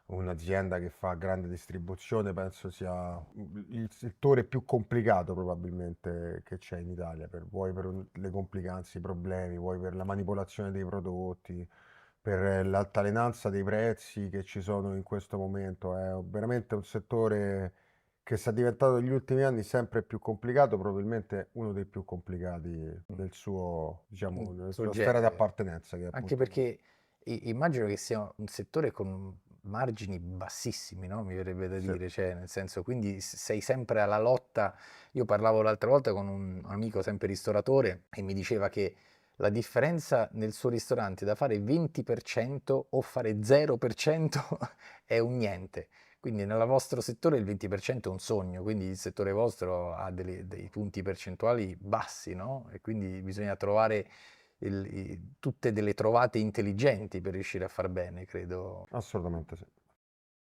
un'azienda che fa grande distribuzione penso sia il settore più complicato probabilmente che c'è in Italia, vuoi per le complicanze, i problemi, vuoi per la manipolazione dei prodotti, per l'altalenanza dei prezzi che ci sono in questo momento. È veramente un settore che sta diventando negli ultimi anni sempre più complicato, probabilmente uno dei più complicati Mh. del suo, Il diciamo, nella suo sua sfera di genere. appartenenza, che è Anche appunto perché immagino che sia un settore con margini bassissimi, no? Mi verrebbe da sì, dire, cioè, nel senso, quindi sei sempre alla lotta. Io parlavo l'altra volta con un amico sempre ristoratore e mi diceva che la differenza nel suo ristorante da fare 20% o fare 0% è un niente. Quindi nel vostro settore il 20% è un sogno, quindi il settore vostro ha dei punti percentuali bassi, no? E quindi bisogna trovare tutte delle trovate intelligenti per riuscire a far bene, credo. assolutamente sì.